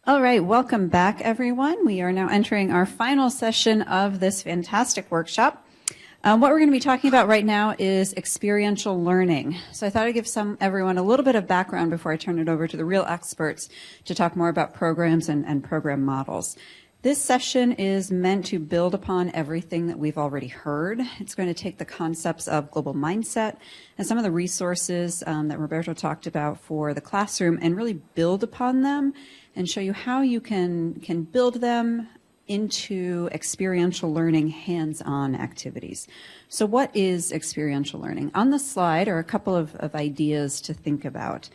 All right, welcome back, everyone. We are now entering our final session of this fantastic workshop. What we're going to be talking about right now is experiential learning. So I thought I'd give everyone a little bit of background before I turn it over to the real experts to talk more about programs and program models. This session is meant to build upon everything that we've already heard. It's going to take the concepts of global mindset and some of the resources that Roberto talked about for the classroom and really build upon them and show you how you can build them into experiential learning hands-on activities. So what is experiential learning? On the slide are a couple of ideas to think about.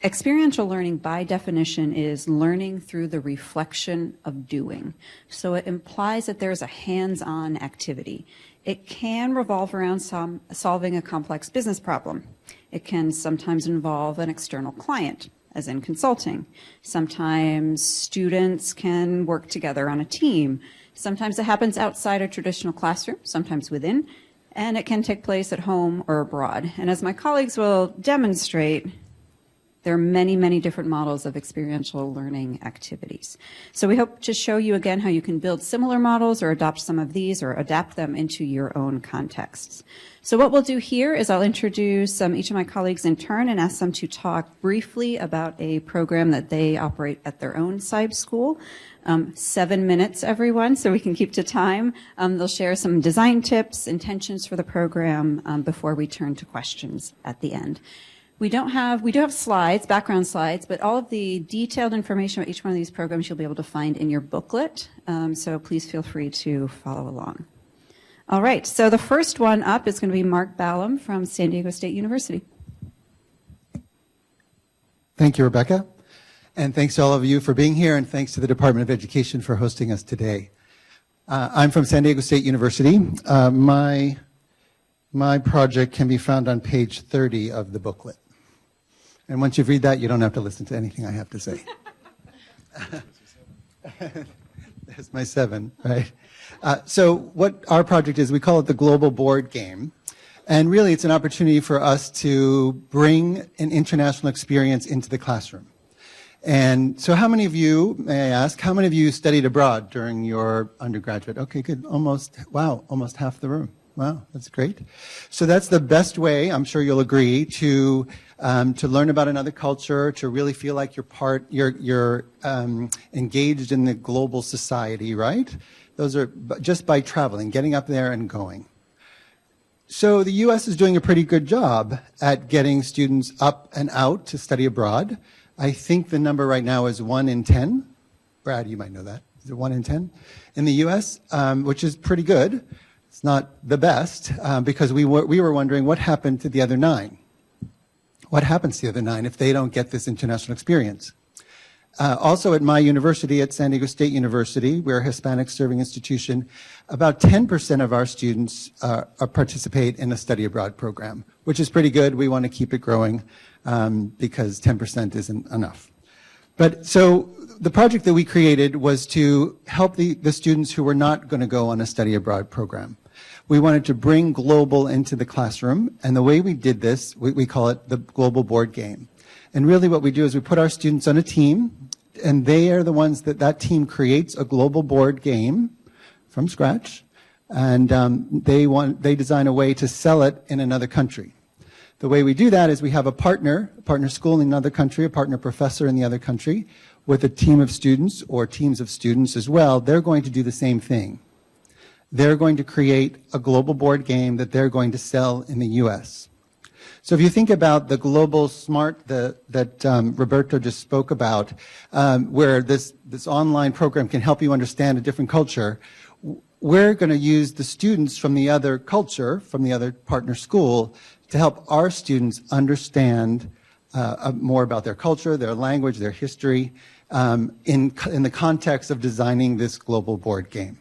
Experiential learning, by definition, is learning through the reflection of doing. So it implies that there's a hands-on activity. It can revolve around solving a complex business problem. It can sometimes involve an external client, as in consulting. Sometimes students can work together on a team. Sometimes it happens outside a traditional classroom, sometimes within, and it can take place at home or abroad. And as my colleagues will demonstrate, there are many, many different models of experiential learning activities. So we hope to show you again how you can build similar models or adopt some of these or adapt them into your own contexts. So what we'll do here is I'll introduce each of my colleagues in turn and ask them to talk briefly about a program that they operate at their own CIBE school. 7 minutes, everyone, so we can keep to time. They'll share some design tips, intentions for the program before we turn to questions at the end. We do have slides, background slides, but all of the detailed information about each one of these programs you'll be able to find in your booklet, so please feel free to follow along. All right, so the first one up is going to be Mark Ballam from San Diego State University. Thank you, Rebecca, and thanks to all of you for being here, and thanks to the Department of Education for hosting us today. I'm from San Diego State University. My project can be found on page 30 of the booklet. And once you've read that, you don't have to listen to anything I have to say. There's my 7, right? So what our project is, we call it the Global Board Game. And really, it's an opportunity for us to bring an international experience into the classroom. And so how many of you, may I ask, how many of you studied abroad during your undergraduate? Okay, good. Almost half the room. Wow, that's great. So that's the best way, I'm sure you'll agree, to learn about another culture, to really feel like you're engaged in the global society, right? Those are just by traveling, getting up there and going. So the U.S. is doing a pretty good job at getting students up and out to study abroad. I think the number right now is 1 in 10. Brad, you might know that. Is it 1 in 10 in the U.S., which is pretty good. It's not the best because we were wondering what happened to the other 9. What happens to the other 9 if they don't get this international experience? Also at my university, at San Diego State University, we're a Hispanic serving institution, about 10% of our students participate in a study abroad program, which is pretty good. We want to keep it growing because 10% isn't enough. But so the project that we created was to help the students who were not going to go on a study abroad program. We wanted to bring global into the classroom, and the way we did this, we call it the Global Board Game. And really what we do is we put our students on a team, and they are the ones that team creates a global board game from scratch, and they design a way to sell it in another country. The way we do that is we have a partner school in another country, a partner professor in the other country, with a team of students or teams of students as well. They're going to do the same thing. They're going to create a global board game that they're going to sell in the U.S. So if you think about the global smart that Roberto just spoke about, where this online program can help you understand a different culture, we're going to use the students from the other culture, from the other partner school, to help our students understand more about their culture, their language, their history, in the context of designing this global board game.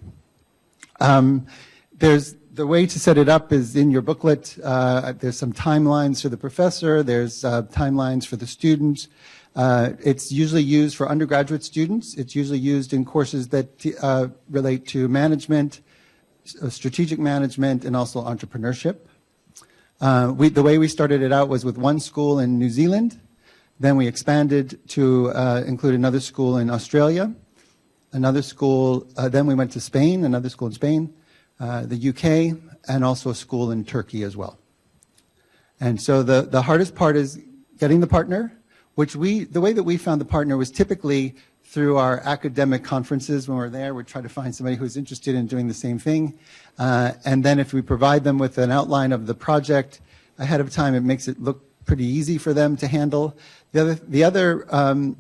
The way to set it up is in your booklet. There's some timelines for the professor. There's timelines for the students. It's usually used for undergraduate students. It's usually used in courses that relate to management, strategic management, and also entrepreneurship. The way we started it out was with one school in New Zealand. Then we expanded to include another school in Australia, another school, then we went to Spain, another school in Spain, the UK, and also a school in Turkey as well. And so the hardest part is getting the partner, the way that we found the partner was typically through our academic conferences. When we're there, we try to find somebody who's interested in doing the same thing. And then if we provide them with an outline of the project ahead of time, it makes it look pretty easy for them to handle. The other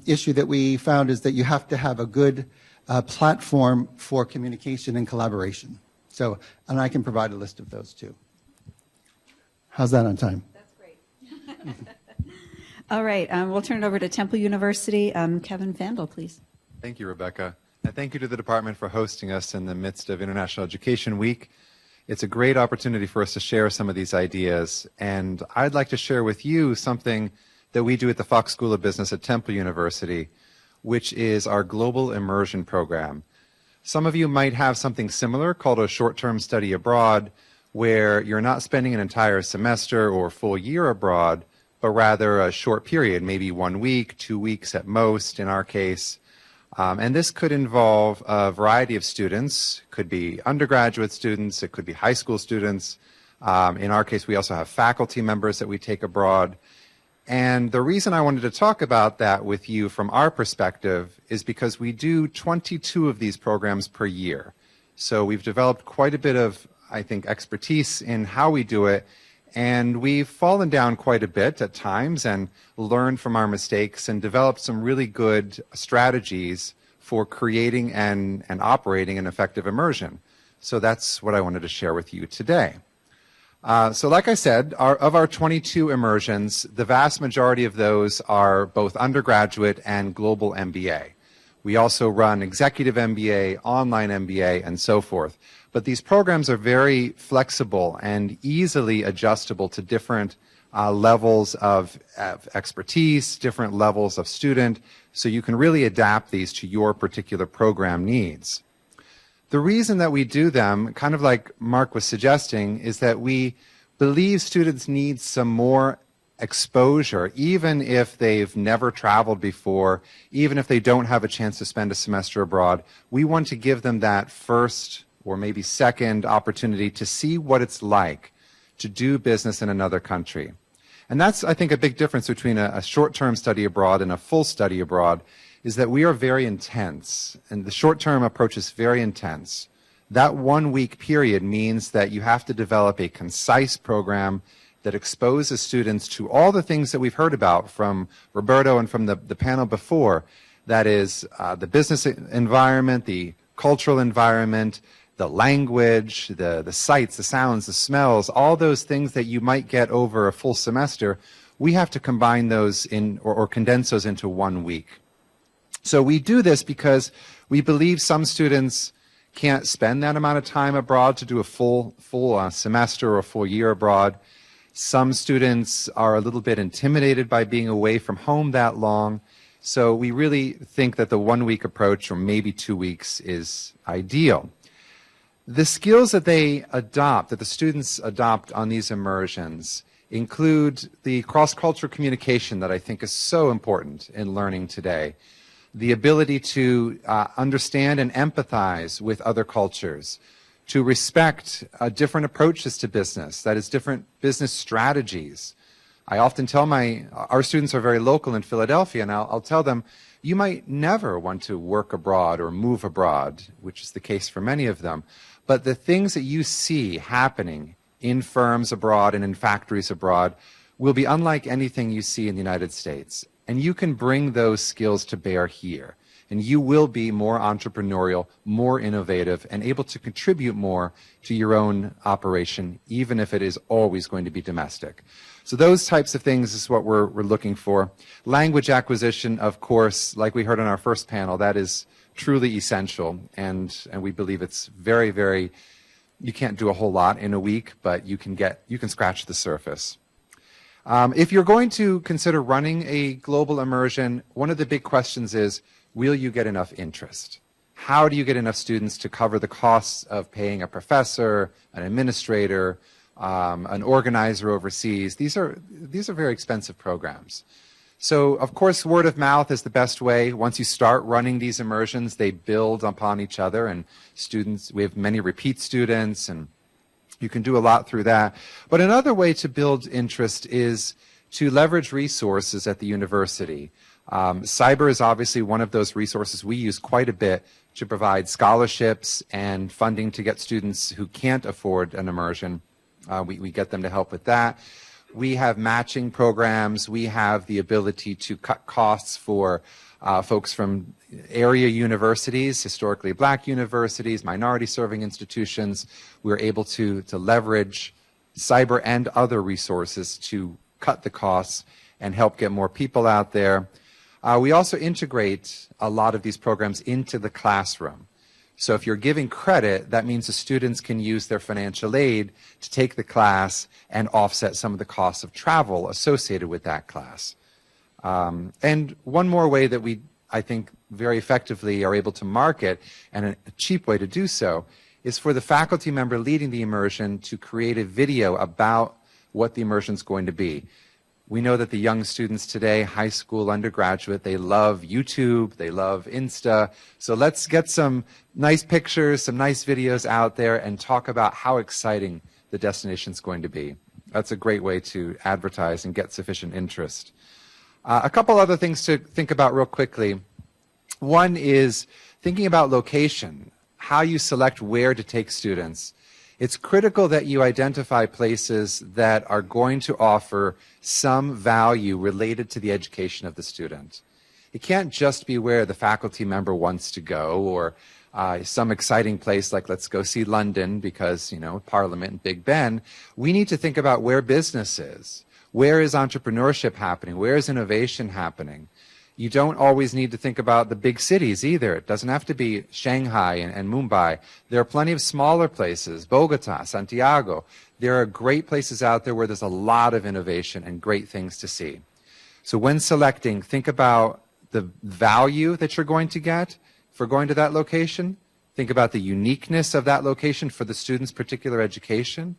issue that we found is that you have to have a good platform for communication and collaboration. So, and I can provide a list of those too. How's that on time? That's great. All right, we'll turn it over to Temple University. Kevin Fandl, please. Thank you, Rebecca. And thank you to the department for hosting us in the midst of International Education Week. It's a great opportunity for us to share some of these ideas. And I'd like to share with you something that we do at the Fox School of Business at Temple University, which is our Global Immersion Program. Some of you might have something similar called a short-term study abroad, where you're not spending an entire semester or full year abroad, but rather a short period, maybe 1 week, 2 weeks at most in our case. And this could involve a variety of students. It could be undergraduate students, it could be high school students. In our case, we also have faculty members that we take abroad. And the reason I wanted to talk about that with you from our perspective is because we do 22 of these programs per year. So we've developed quite a bit of, I think, expertise in how we do it. And we've fallen down quite a bit at times and learned from our mistakes and developed some really good strategies for creating and operating an effective immersion. So that's what I wanted to share with you today. So like I said, of our 22 immersions, the vast majority of those are both undergraduate and global MBA. We also run executive MBA, online MBA, and so forth. But these programs are very flexible and easily adjustable to different levels of expertise, different levels of student, so you can really adapt these to your particular program needs. The reason that we do them, kind of like Mark was suggesting, is that we believe students need some more exposure, even if they've never traveled before, even if they don't have a chance to spend a semester abroad. We want to give them that first or maybe second opportunity to see what it's like to do business in another country. And that's, I think, a big difference between a short-term study abroad and a full study abroad, is that we are very intense, and the short-term approach is very intense. That 1 week period means that you have to develop a concise program that exposes students to all the things that we've heard about from Roberto and from the panel before. That is the business environment, the cultural environment, the language, the sights, the sounds, the smells, all those things that you might get over a full semester. We have to combine those in or condense those into 1 week. So we do this because we believe some students can't spend that amount of time abroad to do a full semester or a full year abroad. Some students are a little bit intimidated by being away from home that long. So we really think that the 1 week approach, or maybe 2 weeks, is ideal. The skills that they adopt, that the students adopt on these immersions, include the cross-cultural communication that I think is so important in learning today. The ability to understand and empathize with other cultures, to respect different approaches to business, that is, different business strategies. I often tell our students are very local in Philadelphia, and I'll tell them, you might never want to work abroad or move abroad, which is the case for many of them. But the things that you see happening in firms abroad and in factories abroad will be unlike anything you see in the United States. And you can bring those skills to bear here. And you will be more entrepreneurial, more innovative, and able to contribute more to your own operation, even if it is always going to be domestic. So those types of things is what we're looking for. Language acquisition, of course, like we heard on our first panel, that is truly essential. And we believe it's very, very, you can't do a whole lot in a week, but you can scratch the surface. If you're going to consider running a global immersion, one of the big questions is, will you get enough interest? How do you get enough students to cover the costs of paying a professor, an administrator, an organizer overseas? These are very expensive programs. So, of course, word of mouth is the best way. Once you start running these immersions, they build upon each other, and students, we have many repeat students, and you can do a lot through that. But another way to build interest is to leverage resources at the university. CIBER is obviously one of those resources we use quite a bit to provide scholarships and funding to get students who can't afford an immersion. We get them to help with that. We have matching programs. We have the ability to cut costs for folks from area universities, historically black universities, minority-serving institutions. We're able to leverage CIBER and other resources to cut the costs and help get more people out there. We also integrate a lot of these programs into the classroom. So if you're giving credit, that means the students can use their financial aid to take the class and offset some of the costs of travel associated with that class. And one more way that we, I think, very effectively are able to market, and a cheap way to do so, is for the faculty member leading the immersion to create a video about what the immersion is going to be. We know that the young students today, high school, undergraduate, they love YouTube, they love Insta. So let's get some nice pictures, some nice videos out there and talk about how exciting the destination is going to be. That's a great way to advertise and get sufficient interest. A couple other things to think about real quickly. One is thinking about location, how you select where to take students. It's critical that you identify places that are going to offer some value related to the education of the student. It can't just be where the faculty member wants to go, or some exciting place like let's go see London because, you know, Parliament and Big Ben. We need to think about where business is. Where is entrepreneurship happening? Where is innovation happening? You don't always need to think about the big cities either. It doesn't have to be Shanghai and Mumbai. There are plenty of smaller places, Bogota, Santiago. There are great places out there where there's a lot of innovation and great things to see. So when selecting, think about the value that you're going to get for going to that location. Think about the uniqueness of that location for the student's particular education.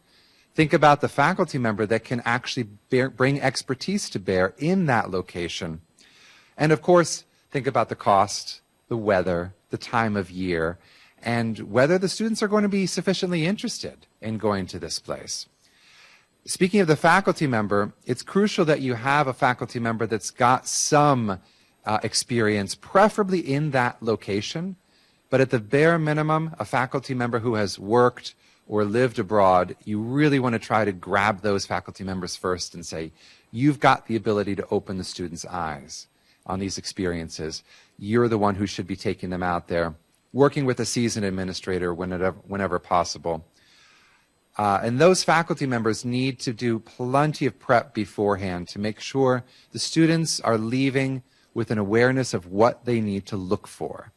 Think about the faculty member that can actually bring expertise to bear in that location. And of course, think about the cost, the weather, the time of year, and whether the students are going to be sufficiently interested in going to this place. Speaking of the faculty member, it's crucial that you have a faculty member that's got some experience, preferably in that location, but at the bare minimum, a faculty member who has worked or lived abroad. You really want to try to grab those faculty members first and say, you've got the ability to open the students' eyes on these experiences. You're the one who should be taking them out there, working with a seasoned administrator whenever possible. And those faculty members need to do plenty of prep beforehand to make sure the students are leaving with an awareness of what they need to look for.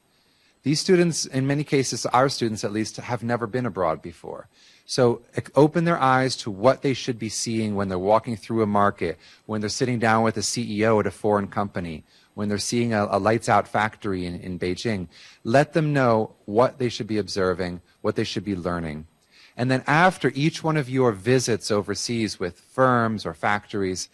These students, in many cases, our students at least, have never been abroad before. So open their eyes to what they should be seeing when they're walking through a market, when they're sitting down with a CEO at a foreign company, when they're seeing a lights-out factory in Beijing. Let them know what they should be observing, what they should be learning. And then after each one of your visits overseas with firms or factories,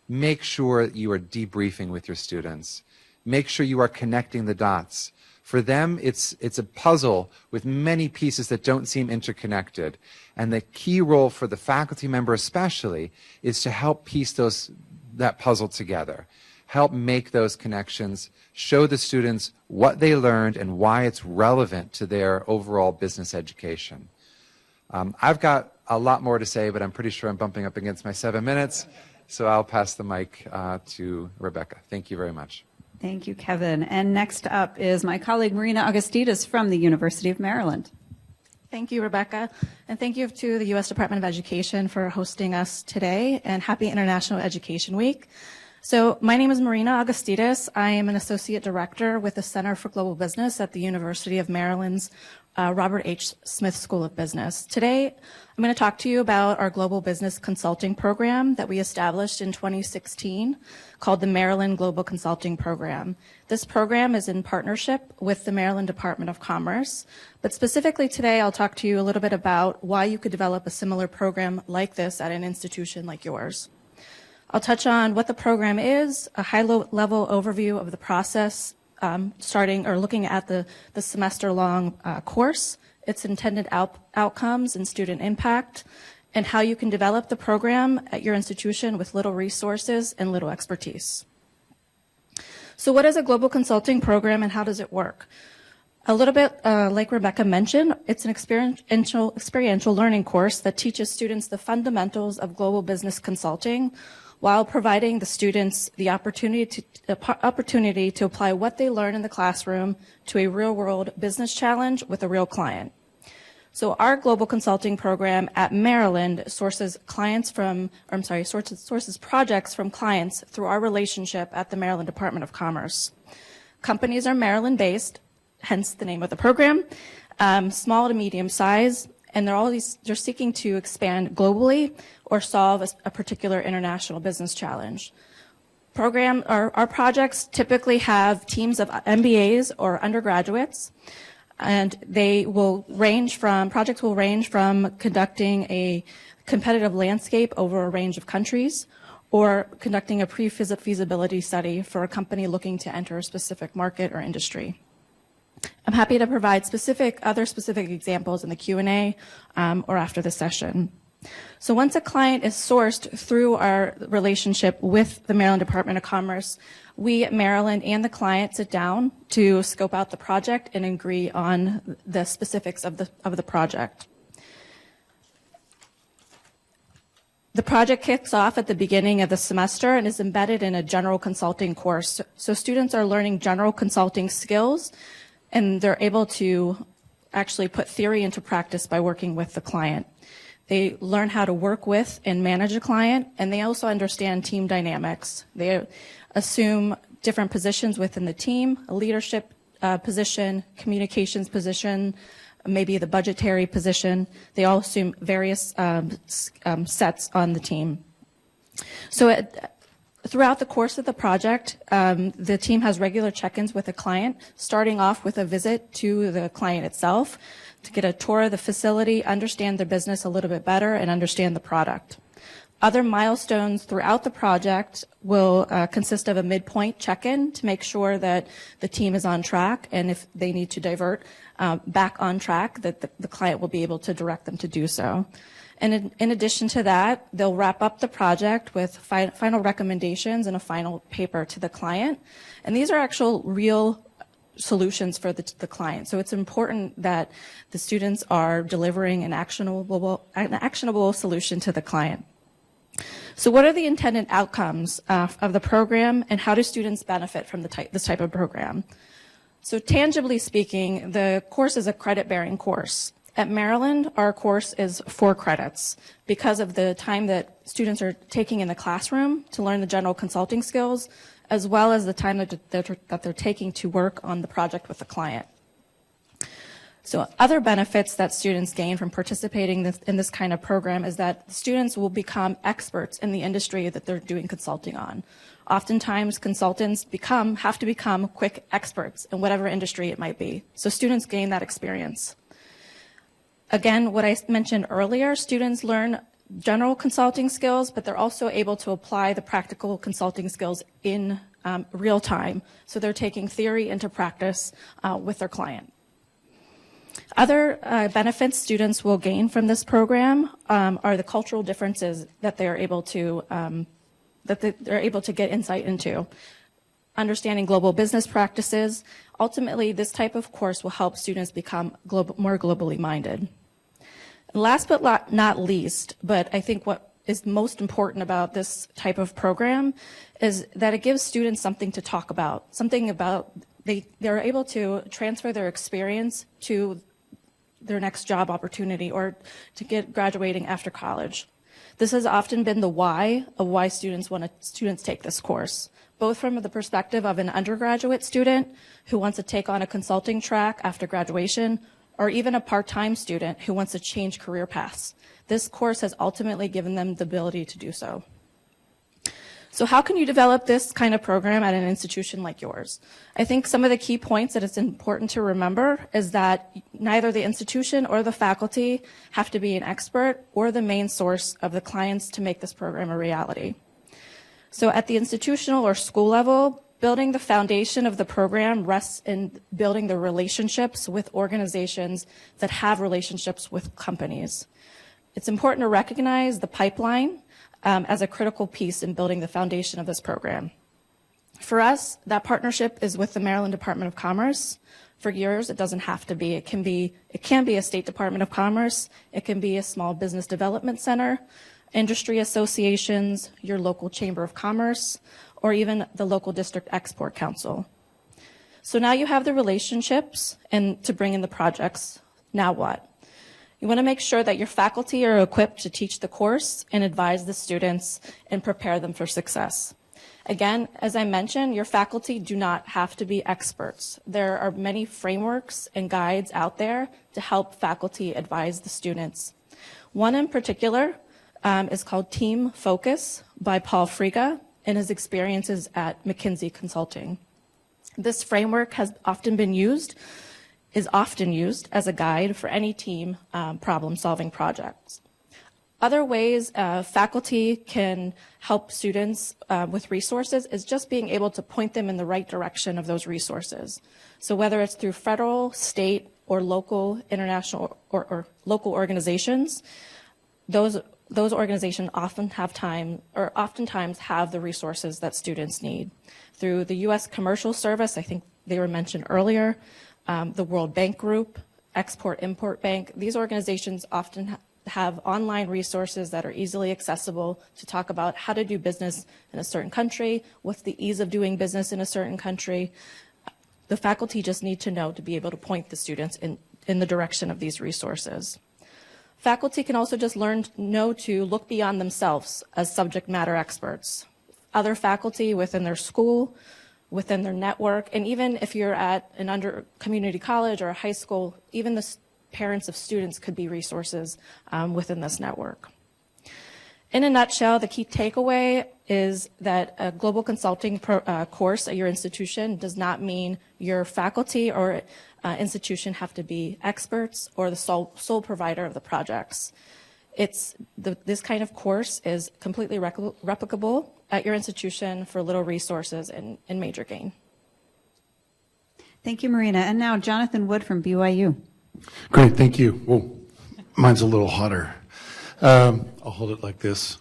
make sure you are debriefing with your students. Make sure you are connecting the dots. For them, it's a puzzle with many pieces that don't seem interconnected. And the key role for the faculty member especially is to help piece that puzzle together. Help make those connections, show the students what they learned and why it's relevant to their overall business education. I've got a lot more to say, but I'm pretty sure I'm bumping up against my 7 minutes. So I'll pass the mic to Rebecca. Thank you very much. Thank you, Kevin. And next up is my colleague Marina Augoustidis from the University of Maryland. Thank you, Rebecca. And thank you to the U.S. Department of Education for hosting us today, and happy International Education Week. So my name is Marina Augoustidis. I am an associate director with the Center for Global Business at the University of Maryland's Robert H. Smith School of Business. Today, I'm going to talk to you about our global business consulting program that we established in 2016 called the Maryland Global Consulting Program. This program is in partnership with the Maryland Department of Commerce, but specifically today I'll talk to you a little bit about why you could develop a similar program like this at an institution like yours. I'll touch on what the program is, a high-level overview of the process, starting or looking at the semester-long course, its intended outcomes and student impact, and how you can develop the program at your institution with little resources and little expertise. So what is a global consulting program and how does it work? A little bit like Rebecca mentioned, it's an experiential learning course that teaches students the fundamentals of global business consulting while providing the students the opportunity to apply what they learn in the classroom to a real-world business challenge with a real client. So our global consulting program at Maryland sources projects from clients through our relationship at the Maryland Department of Commerce. Companies are Maryland-based, hence the name of the program, small to medium size, and they're seeking to expand globally or solve a particular international business challenge. Our projects typically have teams of MBAs or undergraduates, and projects will range from conducting a competitive landscape over a range of countries or conducting a pre-feasibility study for a company looking to enter a specific market or industry. I'm happy to provide other specific examples in the Q&A or after the session. So once a client is sourced through our relationship with the Maryland Department of Commerce, we at Maryland and the client sit down to scope out the project and agree on the specifics of the project. The project kicks off at the beginning of the semester and is embedded in a general consulting course. So students are learning general consulting skills, and they're able to actually put theory into practice by working with the client. They learn how to work with and manage a client, and they also understand team dynamics. They assume different positions within the team, a leadership position, communications position, maybe the budgetary position. They all assume various sets on the team. So throughout the course of the project, the team has regular check-ins with the client, starting off with a visit to the client itself to get a tour of the facility, understand their business a little bit better, and understand the product. Other milestones throughout the project will consist of a midpoint check-in to make sure that the team is on track, and if they need to divert back on track, that the client will be able to direct them to do so. And in addition to that, they'll wrap up the project with final recommendations and a final paper to the client. And these are actual real solutions for the client. So it's important that the students are delivering an actionable solution to the client. So what are the intended outcomes of the program, and how do students benefit from this type of program? So tangibly speaking, the course is a credit-bearing course. At Maryland, our course is 4 credits because of the time that students are taking in the classroom to learn the general consulting skills, as well as the time that they're taking to work on the project with the client. So other benefits that students gain from participating in this kind of program is that students will become experts in the industry that they're doing consulting on. Oftentimes, consultants have to become quick experts in whatever industry it might be. So students gain that experience. Again, what I mentioned earlier, students learn general consulting skills, but they're also able to apply the practical consulting skills in real time. So they're taking theory into practice with their client. Other benefits students will gain from this program are the cultural differences that they're able to get insight into. Understanding global business practices. Ultimately, this type of course will help students become more globally minded. And last but not least, but I think what is most important about this type of program is that it gives students something to talk about, they're able to transfer their experience to their next job opportunity or to get graduating after college. This has often been the why of why students take this course, both from the perspective of an undergraduate student who wants to take on a consulting track after graduation, or even a part-time student who wants to change career paths. This course has ultimately given them the ability to do so. So how can you develop this kind of program at an institution like yours? I think some of the key points that it's important to remember is that neither the institution or the faculty have to be an expert or the main source of the clients to make this program a reality. So at the institutional or school level, building the foundation of the program rests in building the relationships with organizations that have relationships with companies. It's important to recognize the pipeline as a critical piece in building the foundation of this program. For us, that partnership is with the Maryland Department of Commerce. For years, it doesn't have to be. It can be a State Department of Commerce. It can be a small business development center, industry associations, your local chamber of commerce, or even the local district export council. So now you have the relationships and to bring in the projects. Now what? You want to make sure that your faculty are equipped to teach the course and advise the students and prepare them for success. Again, as I mentioned, your faculty do not have to be experts. There are many frameworks and guides out there to help faculty advise the students. One in particular is called Team Focus by Paul Friga and his experiences at McKinsey Consulting. This framework is often used as a guide for any team problem-solving projects. Other ways faculty can help students with resources is just being able to point them in the right direction of those resources. So whether it's through federal, state, or local, international, or local organizations, those organizations oftentimes have the resources that students need. Through the U.S. Commercial Service, I think they were mentioned earlier, the World Bank Group, Export-Import Bank, these organizations often have online resources that are easily accessible to talk about how to do business in a certain country, what's the ease of doing business in a certain country. The faculty just need to know to be able to point the students in the direction of these resources. Faculty can also just know to look beyond themselves as subject matter experts. Other faculty within their school, within their network, and even if you're at an community college or a high school, even the parents of students could be resources within this network. In a nutshell, the key takeaway is that a global consulting course at your institution does not mean your faculty or institution have to be experts or the sole provider of the projects. This kind of course is completely replicable at your institution for little resources and major gain. Thank you, Marina. And now Jonathan Wood from BYU. Great, thank you. Whoa, mine's a little hotter. I'll hold it like this.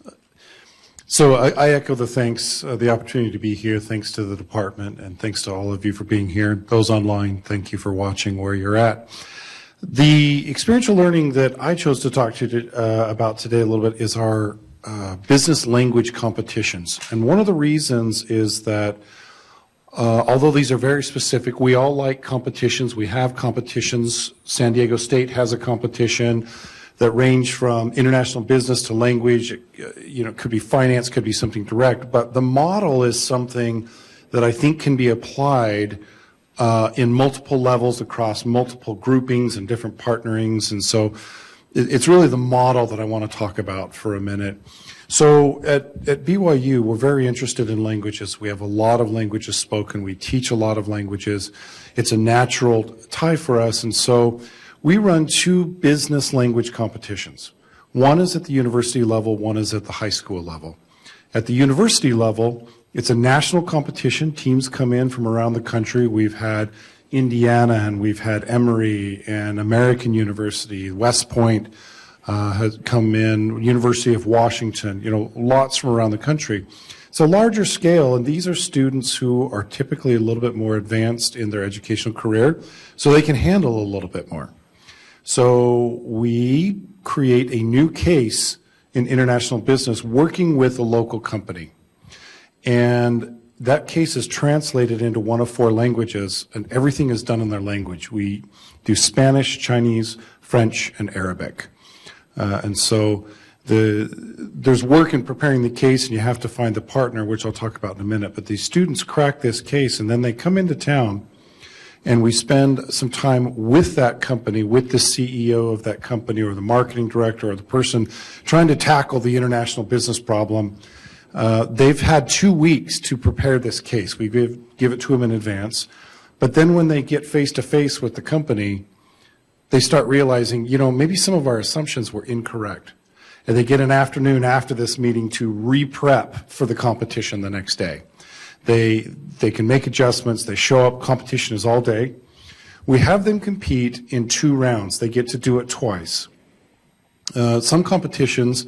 So I echo the thanks, the opportunity to be here. Thanks to the department and thanks to all of you for being here. Those online, thank you for watching where you're at. The experiential learning that I chose to talk to you about today a little bit is our business language competitions. And one of the reasons is that although these are very specific, we all like competitions. We have competitions. San Diego State has a competition that range from international business to language. It could be finance, could be something direct. But the model is something that I think can be applied in multiple levels across multiple groupings and different partnerings. And so it's really the model that I want to talk about for a minute. So at BYU, we're very interested in languages. We have a lot of languages spoken. We teach a lot of languages. It's a natural tie for us. And so we run 2 business language competitions. One is at the university level, one is at the high school level. At the university level, it's a national competition. Teams come in from around the country. We've had Indiana and we've had Emory and American University, West Point has come in, University of Washington, lots from around the country. It's a larger scale, and these are students who are typically a little bit more advanced in their educational career, so they can handle a little bit more. So we create a new case in international business working with a local company. And that case is translated into one of 4 languages, and everything is done in their language. We do Spanish, Chinese, French, and Arabic. And so there's work in preparing the case, and you have to find the partner, which I'll talk about in a minute. But these students crack this case, and then they come into town, and we spend some time with that company, with the CEO of that company, or the marketing director, or the person trying to tackle the international business problem. They've had 2 weeks to prepare this case. We give it to them in advance. But then when they get face-to-face with the company, they start realizing, maybe some of our assumptions were incorrect. and they get an afternoon after this meeting to re-prep for the competition the next day. They can make adjustments. They show up. Competition is all day. We have them compete in 2 rounds. They get to do it twice. Some competitions,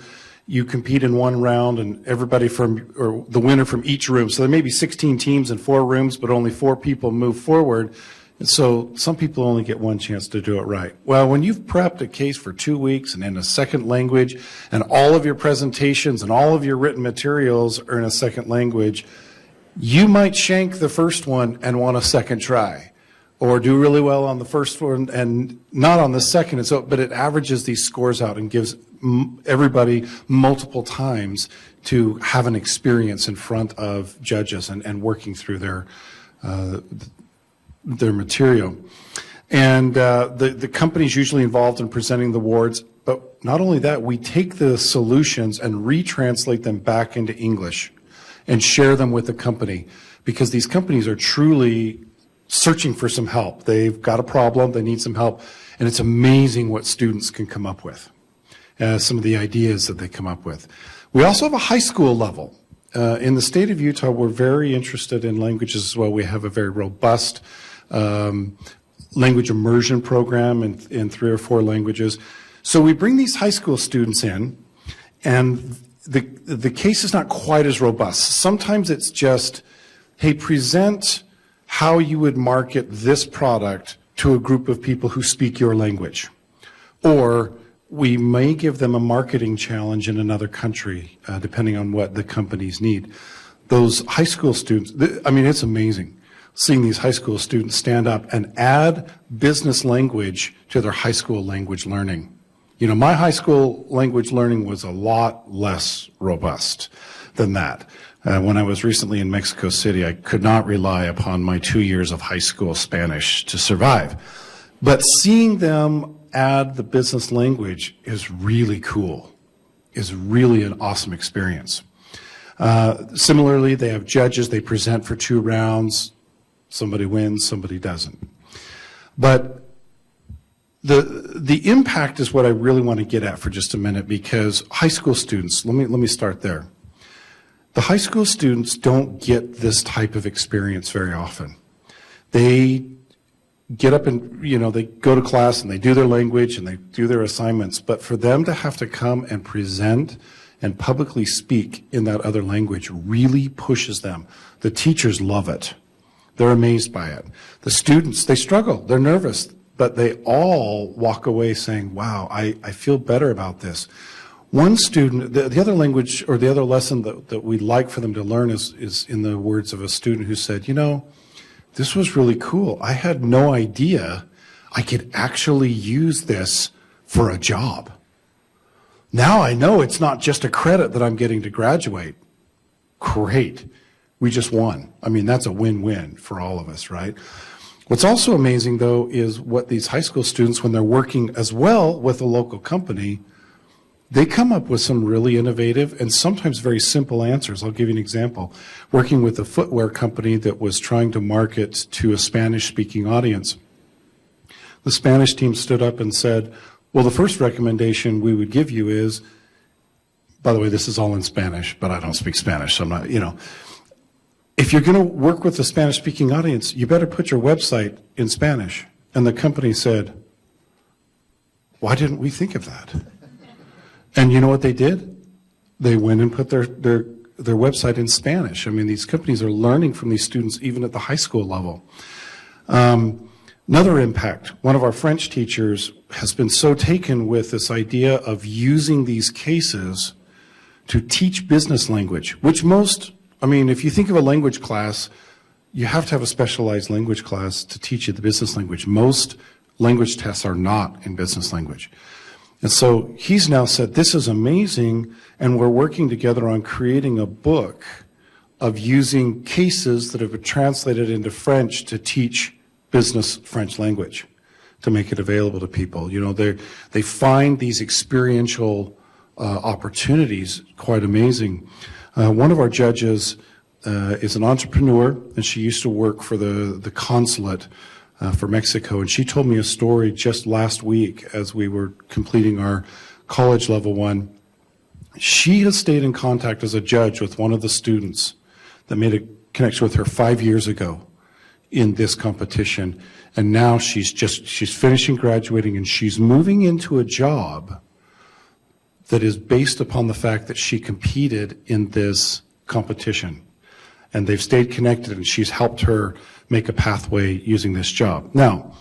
you compete in 1 round and everybody or the winner from each room. So there may be 16 teams in 4 rooms, but only 4 people move forward. And so some people only get 1 chance to do it right. Well, when you've prepped a case for 2 weeks and in a second language, and all of your presentations and all of your written materials are in a second language, you might shank the first one and want a second try, or do really well on the first one and not on the second. And so, but it averages these scores out and gives everybody multiple times to have an experience in front of judges and working through their material. And the company's usually involved in presenting the awards, but not only that, we take the solutions and retranslate them back into English and share them with the company, because these companies are truly searching for some help. They've got a problem, they need some help, and it's amazing what students can come up with, some of the ideas that they come up with. We also have a high school level. In the state of Utah, we're very interested in languages as well. We have a very robust language immersion program in 3 or 4 languages. So we bring these high school students in, and the case is not quite as robust. Sometimes it's just, hey, present how you would market this product to a group of people who speak your language. Or we may give them a marketing challenge in another country, depending on what the companies need. Those high school students, I mean, it's amazing seeing these high school students stand up and add business language to their high school language learning. You know, my high school language learning was a lot less robust than that. When I was recently in Mexico City, I could not rely upon my 2 years of high school Spanish to survive. But seeing them add the business language is really cool, is really an awesome experience. Similarly, they have judges. They present for 2 rounds. Somebody wins, somebody doesn't. But the impact is what I really want to get at for just a minute, because high school students, let me start there. The high school students don't get this type of experience very often. They get up and, you know, they go to class and they do their language and they do their assignments, but for them to have to come and present and publicly speak in that other language really pushes them. The teachers love it. They're amazed by it. The students, they struggle, they're nervous, but they all walk away saying, wow, I feel better about this. One student, the other language or the other lesson that we'd like for them to learn is in the words of a student who said, you know, this was really cool. I had no idea I could actually use this for a job. Now I know it's not just a credit that I'm getting to graduate. Great. We just won. I mean, that's a win-win for all of us, right? What's also amazing, though, is what these high school students, when they're working as well with a local company, they come up with some really innovative and sometimes very simple answers. I'll give you an example. Working with a footwear company that was trying to market to a Spanish-speaking audience, the Spanish team stood up and said, well, the first recommendation we would give you is, by the way, this is all in Spanish, but I don't speak Spanish, so I'm not, you know, if you're going to work with a Spanish-speaking audience, you better put your website in Spanish. And the company said, why didn't we think of that? And you know what they did? They went and put their website in Spanish. I mean, these companies are learning from these students even at the high school level. Another impact, one of our French teachers has been so taken with this idea of using these cases to teach business language, which most, I mean, if you think of a language class, you have to have a specialized language class to teach you the business language. Most language tests are not in business language. And so he's now said, this is amazing, and we're working together on creating a book of using cases that have been translated into French to teach business French language, to make it available to people. You know, they find these experiential opportunities quite amazing. One of our judges is an entrepreneur, and she used to work for the consulate for Mexico, and she told me a story just last week as we were completing our college level one. She has stayed in contact as a judge with one of the students that made a connection with her 5 years ago in this competition. And now she's finishing graduating, and she's moving into a job that is based upon the fact that she competed in this competition. And they've stayed connected, and she's helped her make a pathway using this job. Now,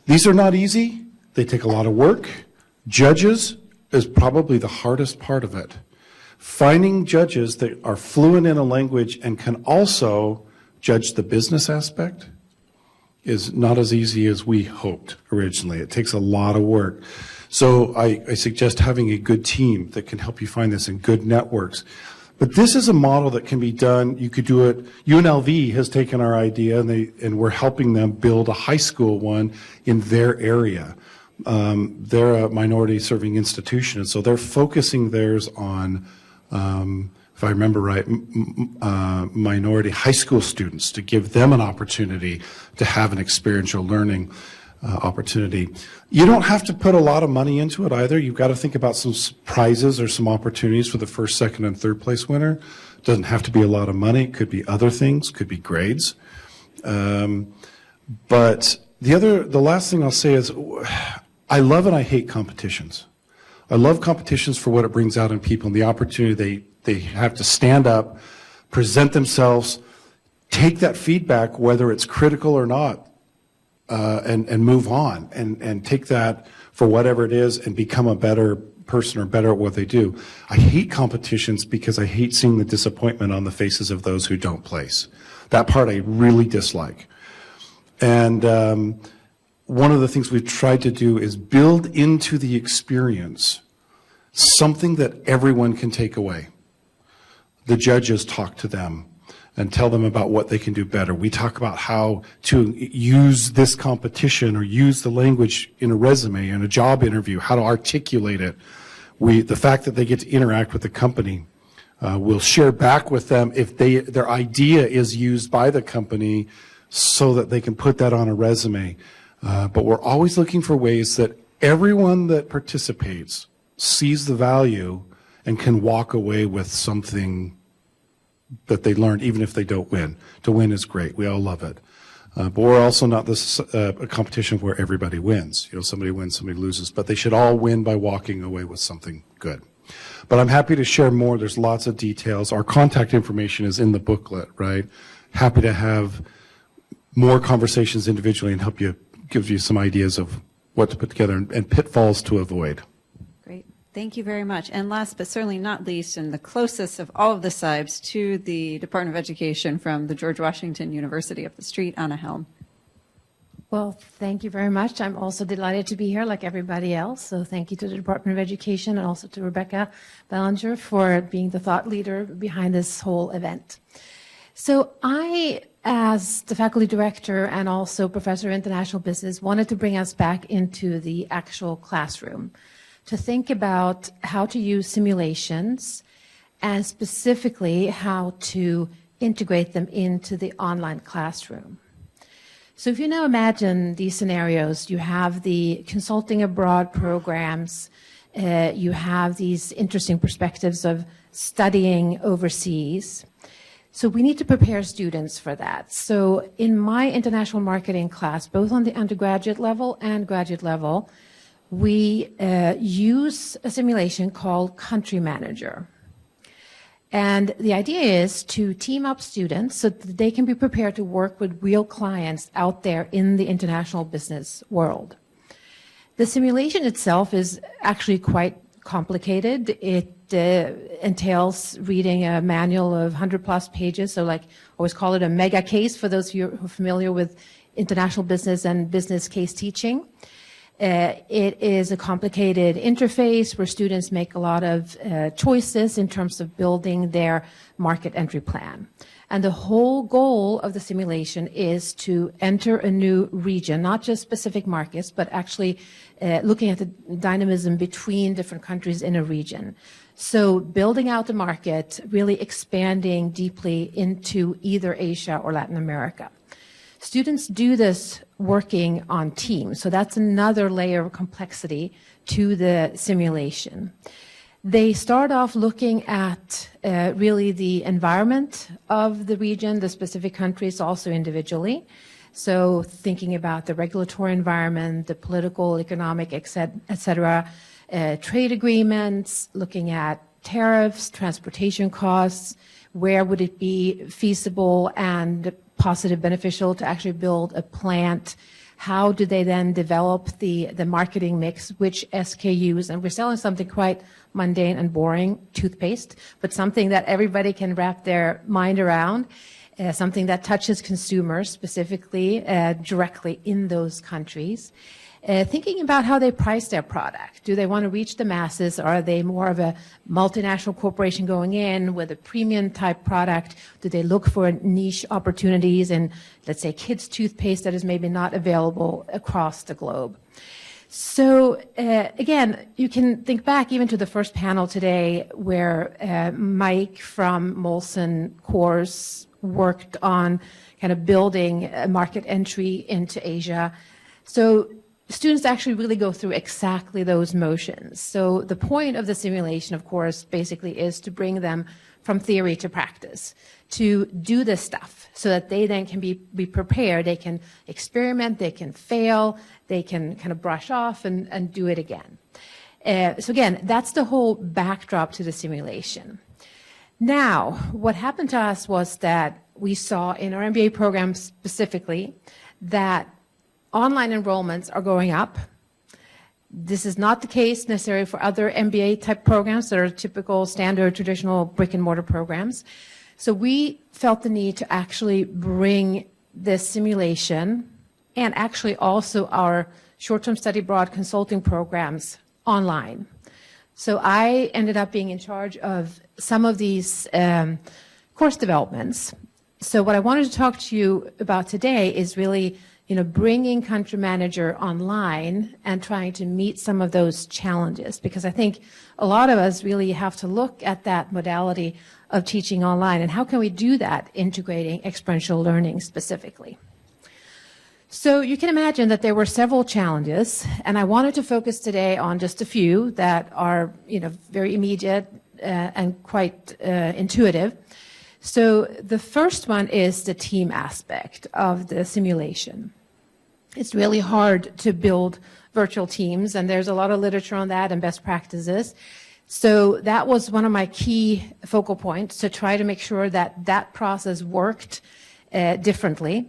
these are not easy. They take a lot of work. Judges is probably the hardest part of it. Finding judges that are fluent in a language and can also judge the business aspect is not as easy as we hoped originally. It takes a lot of work. So I suggest having a good team that can help you find this in good networks. But this is a model that can be done. You could do it. UNLV has taken our idea, and we're helping them build a high school one in their area. They're a minority-serving institution, and so they're focusing theirs on, if I remember right, minority high school students, to give them an opportunity to have an experiential learning opportunity. You don't have to put a lot of money into it either. You've got to think about some prizes or some opportunities for the first, second, and third place winner. It doesn't have to be a lot of money. It could be other things, could be grades. But the last thing I'll say is, I love and I hate competitions. I love competitions for what it brings out in people and the opportunity they have to stand up, present themselves, take that feedback, whether it's critical or not, and move on and take that for whatever it is and become a better person or better at what they do. I hate competitions because I hate seeing the disappointment on the faces of those who don't place. That part I really dislike. And one of the things we've tried to do is build into the experience something that everyone can take away. The judges talk to them and tell them about what they can do better. We talk about how to use this competition or use the language in a resume, in a job interview, how to articulate it. The fact that they get to interact with the company, we'll share back with them if their idea is used by the company so that they can put that on a resume. But we're always looking for ways that everyone that participates sees the value and can walk away with something that they learned, even if they don't win. To win is great. We all love it. But we're also not a competition where everybody wins. You know, somebody wins, somebody loses. But they should all win by walking away with something good. But I'm happy to share more. There's lots of details. Our contact information is in the booklet, right? Happy to have more conversations individually and give you some ideas of what to put together and pitfalls to avoid. Great. Thank you very much. And last but certainly not least, and the closest of all of the CIBERs to the Department of Education from the George Washington University up the street, Anna Helm. Well, thank you very much. I'm also delighted to be here like everybody else. So thank you to the Department of Education and also to Rebecca Bellinger for being the thought leader behind this whole event. So I, as the faculty director and also professor of international business, wanted to bring us back into the actual classroom to think about how to use simulations and specifically how to integrate them into the online classroom. So if you now imagine these scenarios, you have the consulting abroad programs, you have these interesting perspectives of studying overseas. So we need to prepare students for that. So in my international marketing class, both on the undergraduate level and graduate level, we use a simulation called Country Manager. And the idea is to team up students so that they can be prepared to work with real clients out there in the international business world. The simulation itself is actually quite complicated. It entails reading a manual of 100+ pages, so like I always call it a mega case for those of you who are familiar with international business and business case teaching. It is a complicated interface where students make a lot of choices in terms of building their market entry plan. And the whole goal of the simulation is to enter a new region, not just specific markets, but actually looking at the dynamism between different countries in a region. So building out the market, really expanding deeply into either Asia or Latin America. Students do this working on teams, so that's another layer of complexity to the simulation. They start off looking at really the environment of the region, the specific countries also individually. So thinking about the regulatory environment, the political, economic, et cetera, trade agreements, looking at tariffs, transportation costs, where would it be feasible and positive, beneficial to actually build a plant? How do they then develop the marketing mix, which SKUs, and we're selling something quite mundane and boring, toothpaste, but something that everybody can wrap their mind around, something that touches consumers specifically, directly in those countries. Thinking about how they price their product. Do they want to reach the masses? Are they more of a multinational corporation going in with a premium type product? Do they look for niche opportunities in, let's say, kids' toothpaste that is maybe not available across the globe? So again, you can think back even to the first panel today where Mike from Molson Coors worked on kind of building a market entry into Asia. So students actually really go through exactly those motions. So the point of the simulation, of course, basically is to bring them from theory to practice, to do this stuff so that they then can be prepared. They can experiment, they can fail, they can kind of brush off and do it again. So again, that's the whole backdrop to the simulation. Now, what happened to us was that we saw in our MBA program specifically that online enrollments are going up. This is not the case necessarily for other MBA type programs that are typical standard traditional brick and mortar programs. So we felt the need to actually bring this simulation and actually also our short-term study abroad consulting programs online. So I ended up being in charge of some of these course developments. So what I wanted to talk to you about today is really bringing Country Manager online and trying to meet some of those challenges, because I think a lot of us really have to look at that modality of teaching online and how can we do that integrating experiential learning specifically. So you can imagine that there were several challenges, and I wanted to focus today on just a few that are very immediate and quite intuitive. So the first one is the team aspect of the simulation. It's really hard to build virtual teams, and there's a lot of literature on that and best practices. So that was one of my key focal points, to try to make sure that that process worked differently.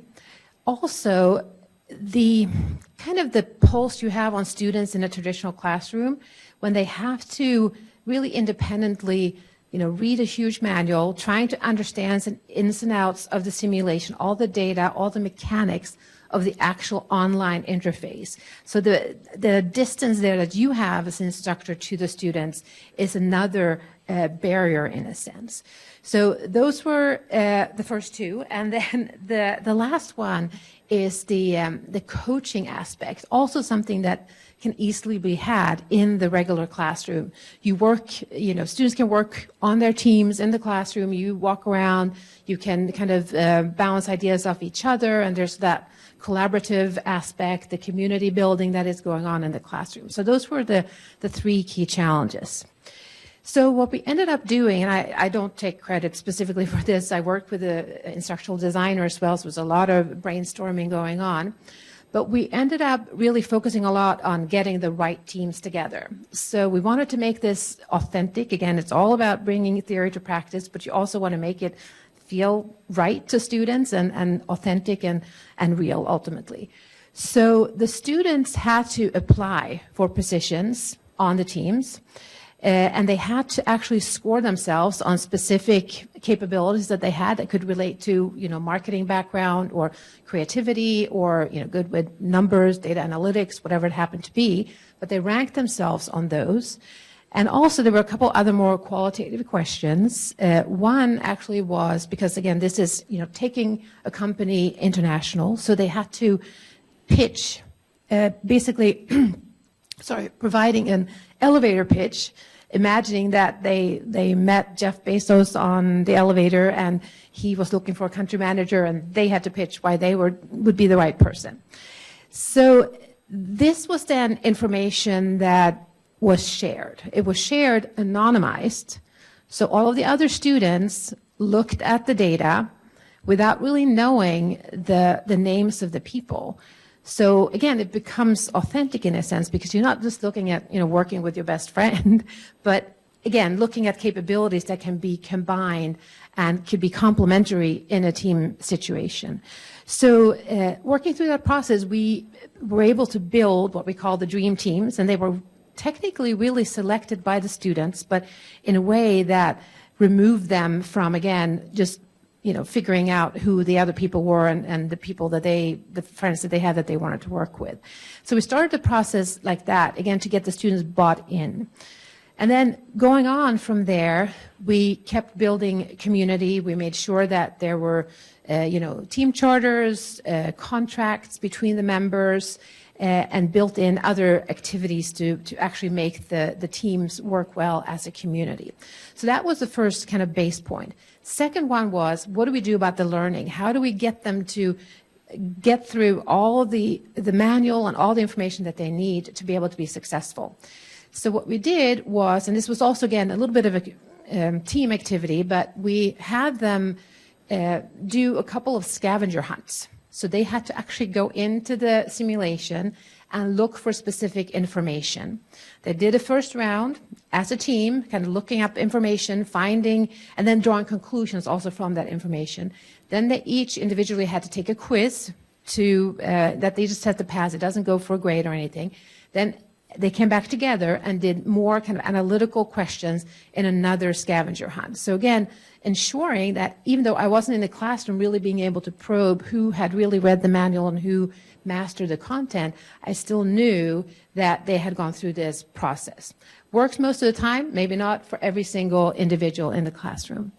Also, the kind of the pulse you have on students in a traditional classroom when they have to really independently read a huge manual, trying to understand the ins and outs of the simulation, all the data, all the mechanics of the actual online interface. So the distance there that you have as an instructor to the students is another barrier in a sense. So those were the first two. And then the last one is the coaching aspect, also something that can easily be had in the regular classroom. You work, students can work on their teams in the classroom. You walk around, you can kind of bounce ideas off each other, and there's that collaborative aspect, the community building that is going on in the classroom. So those were the three key challenges. So what we ended up doing, and I don't take credit specifically for this, I worked with an instructional designer as well, so there was a lot of brainstorming going on. But we ended up really focusing a lot on getting the right teams together. So we wanted to make this authentic. Again, it's all about bringing theory to practice, but you also want to make it feel right to students and authentic and real ultimately. So the students had to apply for positions on the teams. And they had to actually score themselves on specific capabilities that they had that could relate to, marketing background or creativity or, good with numbers, data analytics, whatever it happened to be. But they ranked themselves on those. And also there were a couple other more qualitative questions. One actually was, because again, this is, taking a company international. So they had to pitch, basically, providing an elevator pitch, imagining that they met Jeff Bezos on the elevator and he was looking for a country manager and they had to pitch why they would be the right person. So this was then information that was shared. It was shared anonymized. So all of the other students looked at the data without really knowing the names of the people. So again, it becomes authentic in a sense because you're not just looking at, working with your best friend, but again, looking at capabilities that can be combined and could be complementary in a team situation. So working through that process, we were able to build what we call the dream teams, and they were technically really selected by the students, but in a way that removed them from, again, just figuring out who the other people were and the people that the friends that they had that they wanted to work with. So we started the process like that, again, to get the students bought in. And then going on from there, we kept building community. We made sure that there were, team charters, contracts between the members, and built in other activities to actually make the teams work well as a community. So that was the first kind of base point. Second one was, what do we do about the learning? How do we get them to get through all of the manual and all the information that they need to be able to be successful? So what we did was, and this was also, again, a little bit of a team activity, but we had them do a couple of scavenger hunts. So they had to actually go into the simulation and look for specific information. They did a first round as a team, kind of looking up information, finding, and then drawing conclusions also from that information. Then they each individually had to take a quiz that they just had to pass. It doesn't go for a grade or anything. Then they came back together and did more kind of analytical questions in another scavenger hunt. So again, ensuring that even though I wasn't in the classroom really being able to probe who had really read the manual and who mastered the content, I still knew that they had gone through this process. Works most of the time, maybe not for every single individual in the classroom.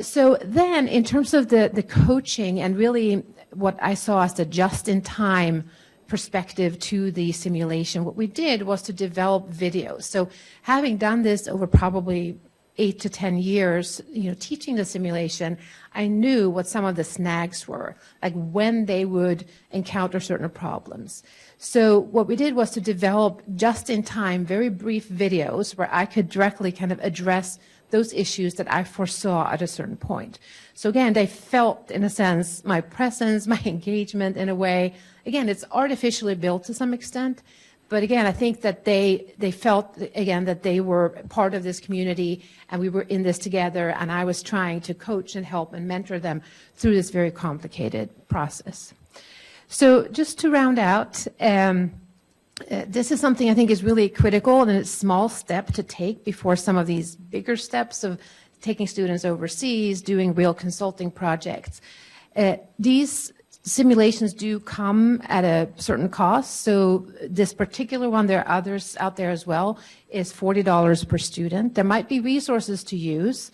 So then in terms of the coaching and really what I saw as the just-in-time perspective to the simulation, what we did was to develop videos. So having done this over probably 8 to 10 years, teaching the simulation, I knew what some of the snags were, like when they would encounter certain problems. So what we did was to develop just-in-time, very brief videos where I could directly kind of address those issues that I foresaw at a certain point. So again, they felt, in a sense, my presence, my engagement in a way. Again, it's artificially built to some extent, but again, I think that they felt, again, that they were part of this community and we were in this together, and I was trying to coach and help and mentor them through this very complicated process. So just to round out, this is something I think is really critical and a small step to take before some of these bigger steps of taking students overseas, doing real consulting projects. These simulations do come at a certain cost. So this particular one, there are others out there as well, is $40 per student. There might be resources to use.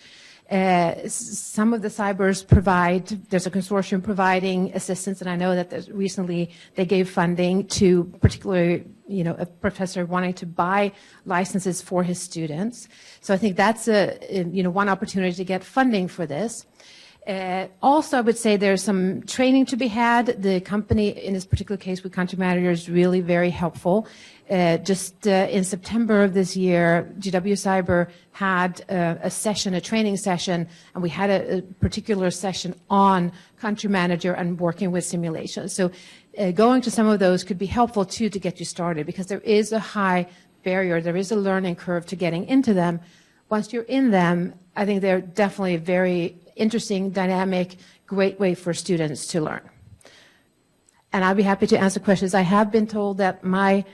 Some of the CIBERs provide, there's a consortium providing assistance, and I know that recently they gave funding to particularly, a professor wanting to buy licenses for his students. So I think that's one opportunity to get funding for this. Also, I would say there's some training to be had. The company, in this particular case with Country Manager, is really very helpful. In September of this year, GW-CIBER had a training session, and we had a particular session on Country Manager and working with simulations. So going to some of those could be helpful, too, to get you started, because there is a high barrier. There is a learning curve to getting into them. Once you're in them, I think they're definitely very interesting, dynamic, great way for students to learn. And I'll be happy to answer questions. I have been told that my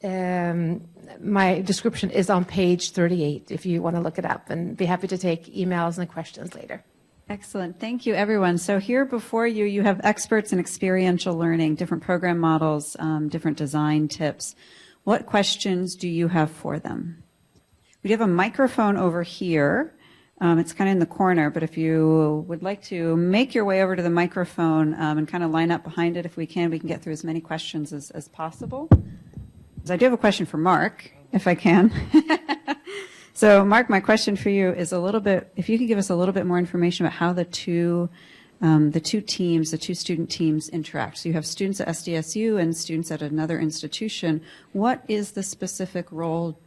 description is on page 38 if you want to look it up, and be happy to take emails and questions later. Excellent. Thank you, everyone. So here before you, you have experts in experiential learning, different program models, different design tips. What questions do you have for them? We have a microphone over here. It's kind of in the corner, but if you would like to make your way over to the microphone and kind of line up behind it, if we can get through as many questions as possible. So I do have a question for Mark, if I can. So Mark, my question for you is if you could give us a little bit more information about how the two the two student teams interact. So you have students at SDSU and students at another institution. What is the specific role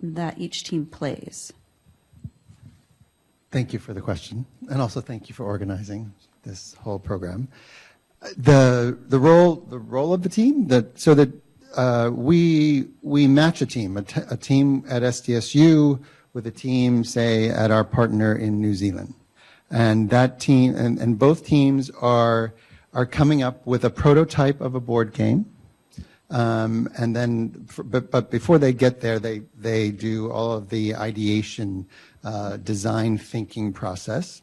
that each team plays? Thank you for the question, and also thank you for organizing this whole program. The role of the team, we match a team at SDSU with a team, say, at our partner in New Zealand. And that team, and both teams are coming up with a prototype of a board game. And then, but before they get there, they do all of the ideation, design thinking process.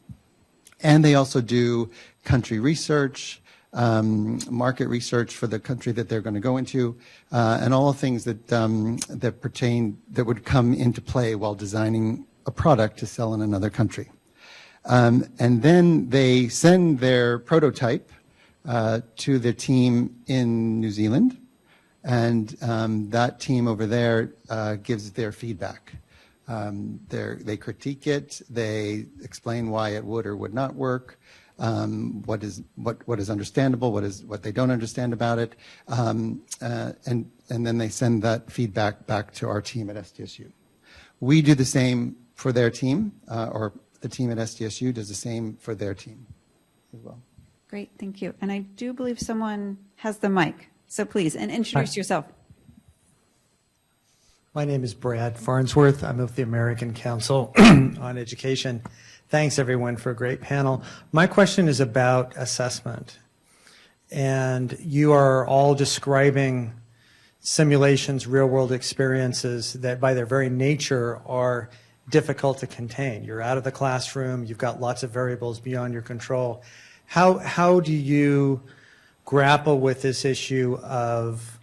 And they also do country research, market research for the country that they're going to go into, and all the things that would come into play while designing a product to sell in another country. And then they send their prototype to the team in New Zealand, and that team over there gives their feedback. They critique it, they explain why it would or would not work, what is understandable, what they don't understand about it, and then they send that feedback back to our team at SDSU. We do the same for their team, or the team at SDSU does the same for their team as well. Great, thank you. And I do believe someone has the mic, so please, and introduce yourself. My name is Brad Farnsworth. I'm of the American Council on Education. Thanks, everyone, for a great panel. My question is about assessment. And you are all describing simulations, real-world experiences that by their very nature are difficult to contain. You're out of the classroom. You've got lots of variables beyond your control. How do you grapple with this issue of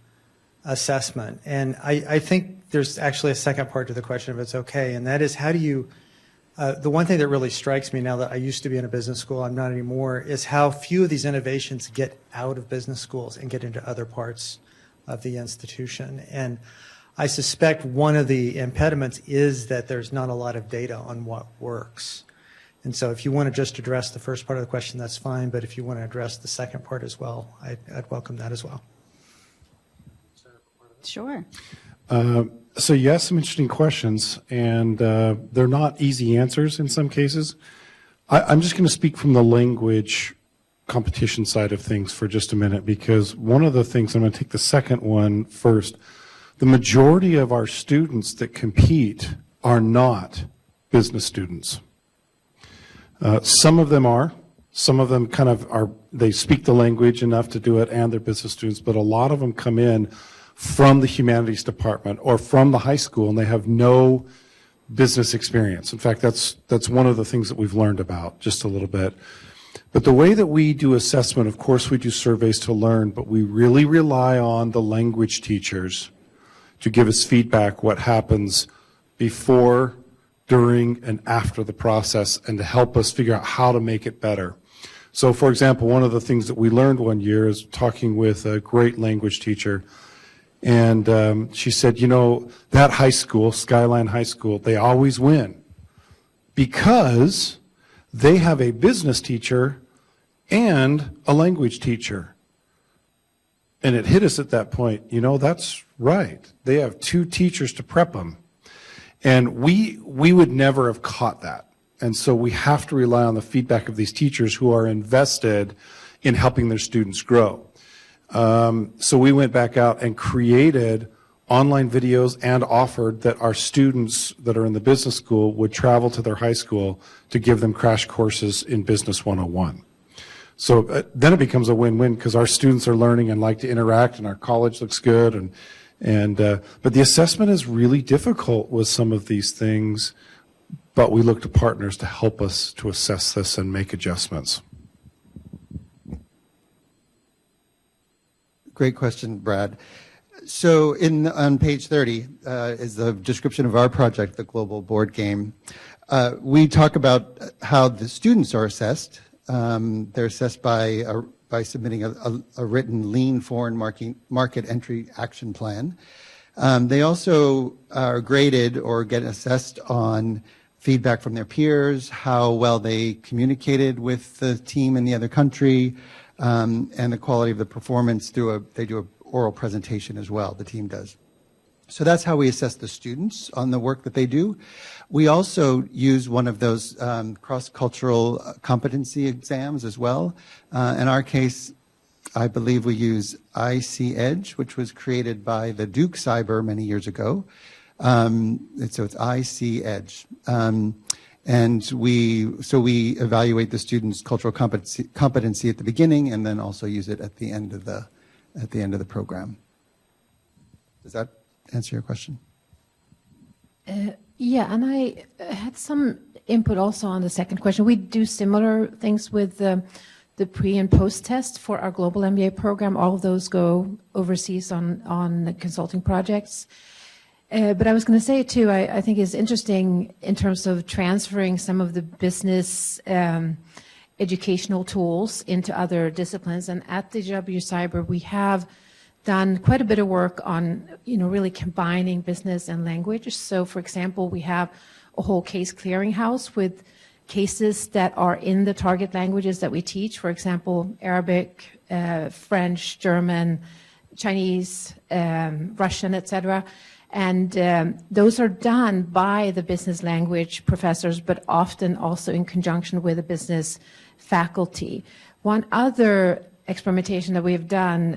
assessment? And I think there's actually a second part to the question, if it's okay, and that is how do you the one thing that really strikes me now that I used to be in a business school, I'm not anymore, is how few of these innovations get out of business schools and get into other parts of the institution. And I suspect one of the impediments is that there's not a lot of data on what works. And so if you want to just address the first part of the question, that's fine, but if you want to address the second part as well, I'd welcome that as well. Sure. So you asked some interesting questions, and they're not easy answers in some cases. I'm just going to speak from the language competition side of things for just a minute, because one of the things, I'm going to take the second one first. The majority of our students that compete are not business students. Some of them are. Some of them kind of are, they speak the language enough to do it, and they're business students, but a lot of them come in from the humanities department or from the high school, and they have no business experience. In fact, that's one of the things that we've learned about just a little bit. But the way that we do assessment, of course we do surveys to learn, but we really rely on the language teachers to give us feedback what happens before, during, and after the process, and to help us figure out how to make it better. So for example, one of the things that we learned one year is talking with a great language teacher, and she said, you know, that high school, Skyline High School, they always win because they have a business teacher and a language teacher. And it hit us at that point, you know, that's right. They have two teachers to prep them. And we would never have caught that. And so we have to rely on the feedback of these teachers who are invested in helping their students grow. So we went back out and created online videos and offered that our students that are in the business school would travel to their high school to give them crash courses in Business 101. So then it becomes a win-win because our students are learning and like to interact, and our college looks good. But the assessment is really difficult with some of these things, but we look to partners to help us to assess this and make adjustments. Great question, Brad. So on page 30 is the description of our project, the Global Board Game. We talk about how the students are assessed. They're assessed by submitting a written lean foreign market entry action plan. They also are graded or get assessed on feedback from their peers, how well they communicated with the team in the other country, and the quality of the performance they do an oral presentation as well, the team does. So that's how we assess the students on the work that they do. We also use one of those cross-cultural competency exams as well. In our case, I believe we use IC-EDGE, which was created by the GW-CIBER many years ago. So it's IC-EDGE. And we evaluate the students' cultural competency at the beginning and then also use it at the end of the program. Does that answer your question? Yeah, and I had some input also on the second question. We do similar things with the pre and post test for our global MBA program. All of those go overseas on consulting projects. But I was going to say too, I think is interesting in terms of transferring some of the business educational tools into other disciplines. And at the GW-CIBER, we have done quite a bit of work on, really combining business and language. So, for example, we have a whole case clearinghouse with cases that are in the target languages that we teach. For example, Arabic, French, German, Chinese, Russian, etc. And those are done by the business language professors, but often also in conjunction with the business faculty. One other experimentation that we've done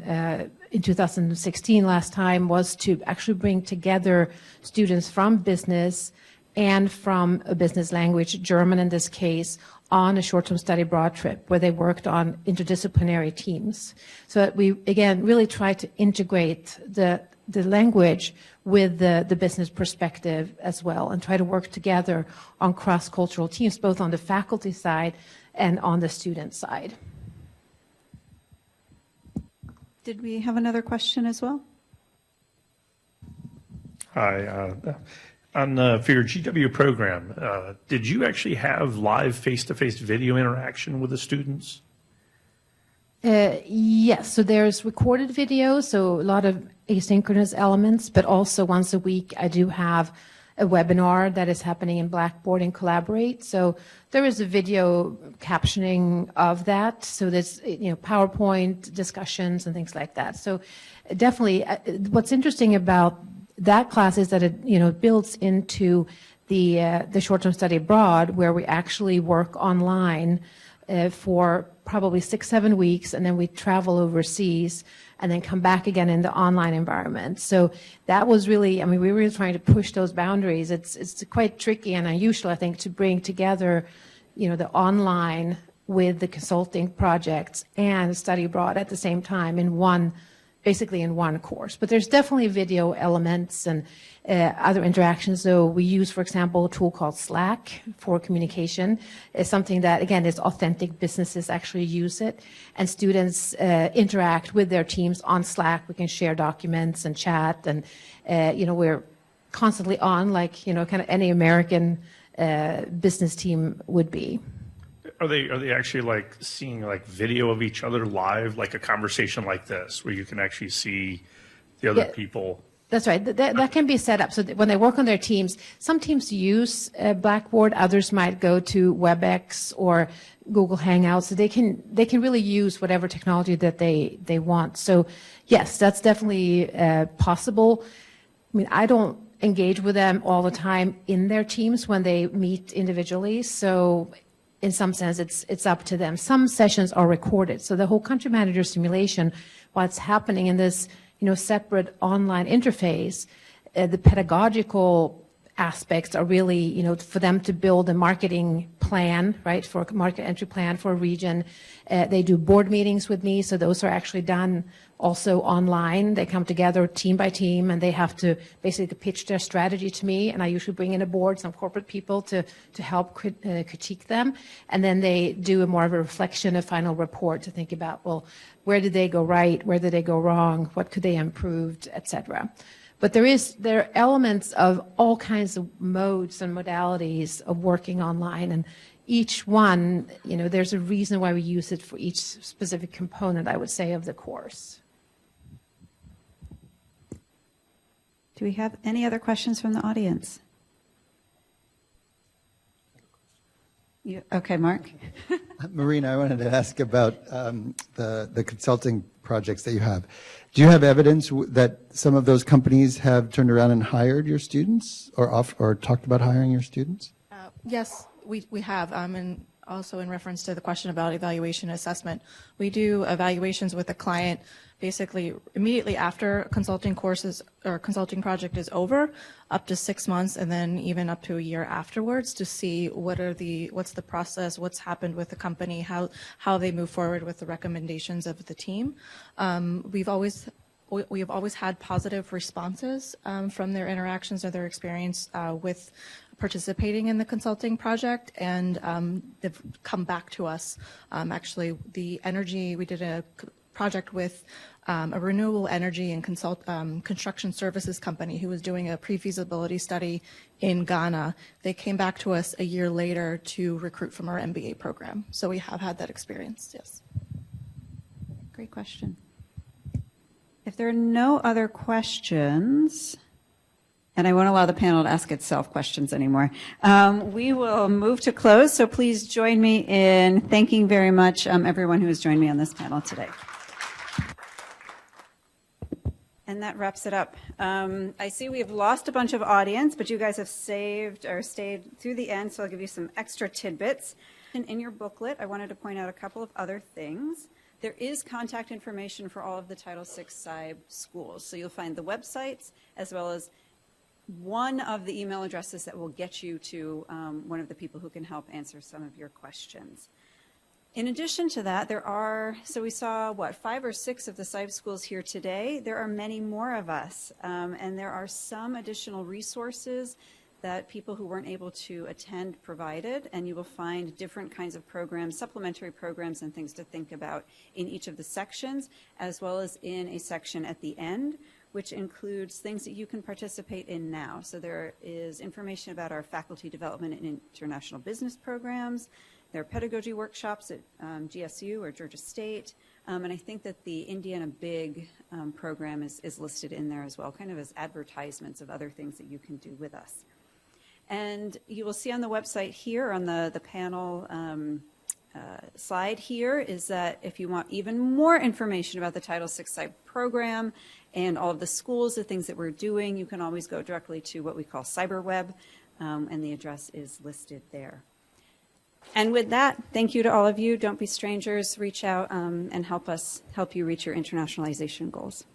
in 2016 last time was to actually bring together students from business and from a business language, German in this case, on a short-term study abroad trip where they worked on interdisciplinary teams. So that we, again, really try to integrate the language with the business perspective as well and try to work together on cross-cultural teams, both on the faculty side and on the student side. Did we have another question as well? Hi. For your GW program, did you actually have live face-to-face video interaction with the students? Yes, so there's recorded video, so a lot of asynchronous elements, but also once a week I do have a webinar that is happening in Blackboard and Collaborate. So there is a video captioning of that. So there's PowerPoint discussions and things like that. So definitely, what's interesting about that class is that it builds into the short-term study abroad, where we actually work online for probably 6-7 weeks, and then we travel overseas and then come back again in the online environment. So that was really, we were really trying to push those boundaries. It's quite tricky and unusual, I think, to bring together, the online with the consulting projects and study abroad at the same time basically in one course. But there's definitely video elements and other interactions. So we use, for example, a tool called Slack for communication. It's something that, again, is authentic businesses actually use it. And students interact with their teams on Slack. We can share documents and chat. And, we're constantly on, like, kind of any American business team would be. Are they actually seeing video of each other live, like a conversation like this, where you can actually see the other people? That's right. That can be set up. So when they work on their teams, some teams use Blackboard, others might go to WebEx or Google Hangouts. So they can really use whatever technology that they want. So yes, that's definitely possible. I don't engage with them all the time in their teams when they meet individually. So in some sense, it's up to them. Some sessions are recorded. So the whole country manager simulation, while it's happening in this separate online interface, the pedagogical aspects are really, for them to build a marketing plan, right, for a market entry plan for a region. They do board meetings with me, so those are actually done also online. They come together team by team, and they have to basically pitch their strategy to me, and I usually bring in a board, some corporate people to help critique them, and then they do a more of a reflection, a final report to think about, well, where did they go right, where did they go wrong, what could they improved, etc. But there are elements of all kinds of modes and modalities of working online, and each one, there's a reason why we use it for each specific component, I would say, of the course. Do we have any other questions from the audience? Okay, Mark. Marina, I wanted to ask about the consulting projects that you have. Do you have evidence that some of those companies have turned around and hired your students or talked about hiring your students? Yes, we have, and also in reference to the question about evaluation and assessment, we do evaluations with a client basically immediately after consulting courses or consulting project is over, up to 6 months, and then even up to a year afterwards to see what's the process, what's happened with the company, how they move forward with the recommendations of the team. We have always had positive responses from their interactions or their experience with participating in the consulting project, and they've come back to us. Actually, we did a project with a renewable energy and construction services company who was doing a pre-feasibility study in Ghana. They came back to us a year later to recruit from our MBA program. So we have had that experience, yes. Great question. If there are no other questions, and I won't allow the panel to ask itself questions anymore, we will move to close. So please join me in thanking very much everyone who has joined me on this panel today. And that wraps it up. I see we have lost a bunch of audience, but you guys have stayed through the end, so I'll give you some extra tidbits. In your booklet, I wanted to point out a couple of other things. There is contact information for all of the Title VI CIBE schools. So you'll find the websites as well as one of the email addresses that will get you to one of the people who can help answer some of your questions. In addition to that, so we saw, 5 or 6 of the CIBE schools here today. There are many more of us, and there are some additional resources that people who weren't able to attend provided, and you will find different kinds of programs, supplementary programs and things to think about in each of the sections, as well as in a section at the end, which includes things that you can participate in now. So there is information about our faculty development and international business programs. There are pedagogy workshops at GSU or Georgia State, and I think that the Indiana Big program is listed in there as well, kind of as advertisements of other things that you can do with us. And you will see on the website here, on the panel slide here, is that if you want even more information about the Title VI CIBE program and all of the schools, the things that we're doing, you can always go directly to what we call CyberWeb, and the address is listed there. And with that, thank you to all of you. Don't be strangers. Reach out and help you reach your internationalization goals.